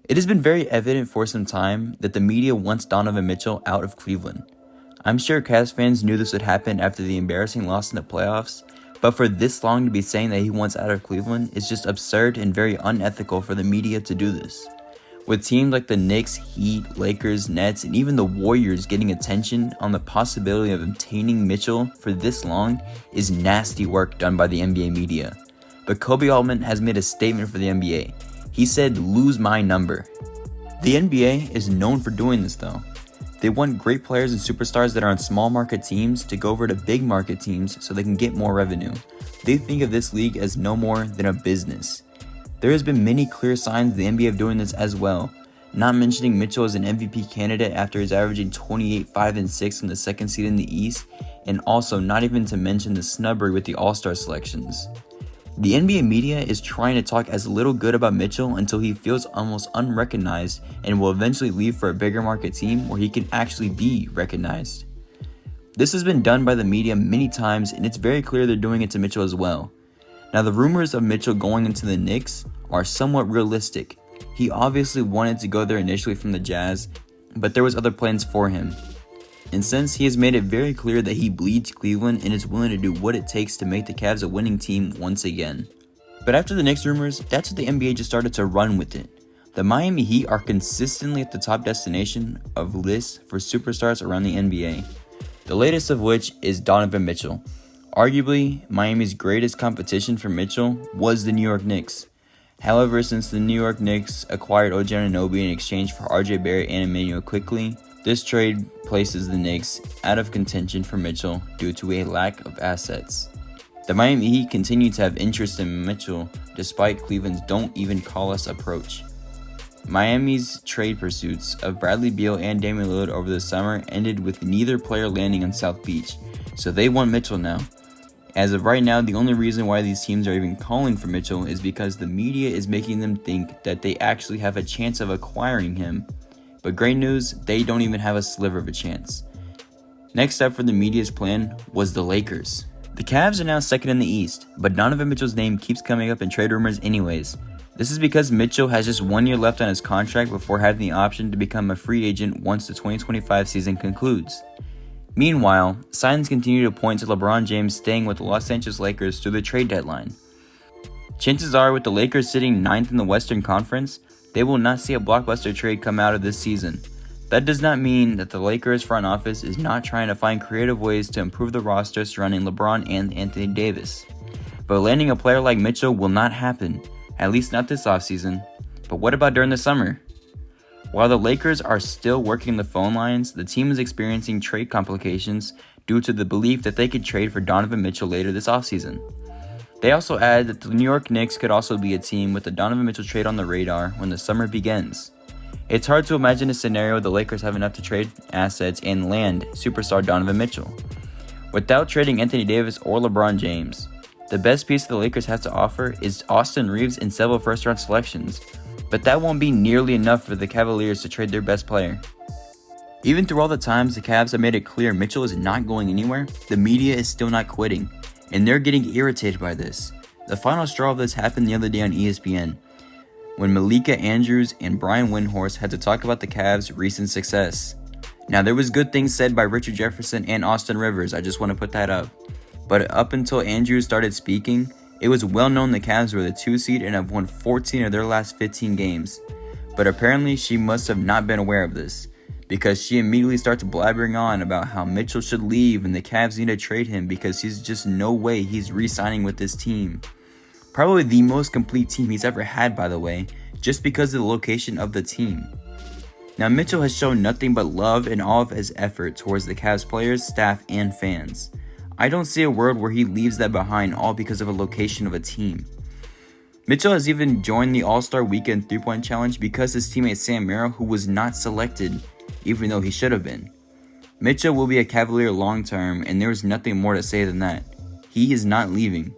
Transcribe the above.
It has been very evident for some time that the media wants Donovan Mitchell out of Cleveland. I'm sure Cavs fans knew this would happen after the embarrassing loss in the playoffs, but for this long to be saying that he wants out of Cleveland is just absurd and very unethical for the media to do this. With teams like the Knicks, Heat, Lakers, Nets, and even the Warriors getting attention on the possibility of obtaining Mitchell for this long is nasty work done by the NBA media. But Kobe Altman has made a statement for the NBA. He said, "Lose my number." The NBA is known for doing this though. They want great players and superstars that are on small market teams to go over to big market teams so they can get more revenue. They think of this league as no more than a business. There has been many clear signs of the NBA of doing this as well, not mentioning Mitchell as an MVP candidate after his averaging 28, 5, and 6 in the second seed in the East, and also not even to mention the snubbery with the All-Star selections. The NBA media is trying to talk as little good about Mitchell until he feels almost unrecognized and will eventually leave for a bigger market team where he can actually be recognized. This has been done by the media many times, and it's very clear they're doing it to Mitchell as well. Now, the rumors of Mitchell going into the Knicks are somewhat realistic. He obviously wanted to go there initially from the Jazz, but there was other plans for him. And since he has made it very clear that he bleeds Cleveland and is willing to do what it takes to make the Cavs a winning team once again. But after the Knicks rumors, that's what the NBA just started to run with it. The Miami Heat are consistently at the top destination of lists for superstars around the NBA. The latest of which is Donovan Mitchell. Arguably, Miami's greatest competition for Mitchell was the New York Knicks. However, since the New York Knicks acquired OG Anunoby in exchange for RJ Barrett and Immanuel Quickley, this trade places the Knicks out of contention for Mitchell due to a lack of assets. The Miami Heat continue to have interest in Mitchell despite Cleveland's "don't even call us" approach. Miami's trade pursuits of Bradley Beal and Damian Lillard over the summer ended with neither player landing on South Beach, so they want Mitchell now. As of right now, the only reason why these teams are even calling for Mitchell is because the media is making them think that they actually have a chance of acquiring him. But great news, they don't even have a sliver of a chance. Next up for the media's plan was the Lakers. The Cavs are now second in the East, but Donovan Mitchell's name keeps coming up in trade rumors anyways. This is because Mitchell has just 1 year left on his contract before having the option to become a free agent once the 2025 season concludes. Meanwhile, signs continue to point to LeBron James staying with the Los Angeles Lakers through the trade deadline. Chances are, with the Lakers sitting 9th in the Western Conference, they will not see a blockbuster trade come out of this season. That does not mean that the Lakers front office is not trying to find creative ways to improve the roster surrounding LeBron and Anthony Davis. But landing a player like Mitchell will not happen, at least not this offseason. But what about during the summer? While the Lakers are still working the phone lines, the team is experiencing trade complications due to the belief that they could trade for Donovan Mitchell later this offseason. They also add that the New York Knicks could also be a team with the Donovan Mitchell trade on the radar when the summer begins. It's hard to imagine a scenario where the Lakers have enough to trade assets and land superstar Donovan Mitchell without trading Anthony Davis or LeBron James. The best piece the Lakers have to offer is Austin Reeves and several first-round selections, but that won't be nearly enough for the Cavaliers to trade their best player. Even through all the times the Cavs have made it clear Mitchell is not going anywhere, the media is still not quitting, and they're getting irritated by this. The final straw of this happened the other day on ESPN, when Malika Andrews and Brian Windhorst had to talk about the Cavs' recent success. Now, there was good things said by Richard Jefferson and Austin Rivers, I just want to put that up. But up until Andrews started speaking, it was well known the Cavs were the 2 seed and have won 14 of their last 15 games. But apparently she must have not been aware of this, because she immediately starts blabbering on about how Mitchell should leave and the Cavs need to trade him because there's just no way he's re-signing with this team. Probably the most complete team he's ever had, by the way, just because of the location of the team. Now, Mitchell has shown nothing but love in all of his effort towards the Cavs players, staff, and fans. I don't see a world where he leaves that behind all because of a location of a team. Mitchell has even joined the All-Star Weekend 3-point challenge because his teammate Sam Merrill, who was not selected, even though he should have been. Mitchell will be a Cavalier long-term, and there is nothing more to say than that. He is not leaving.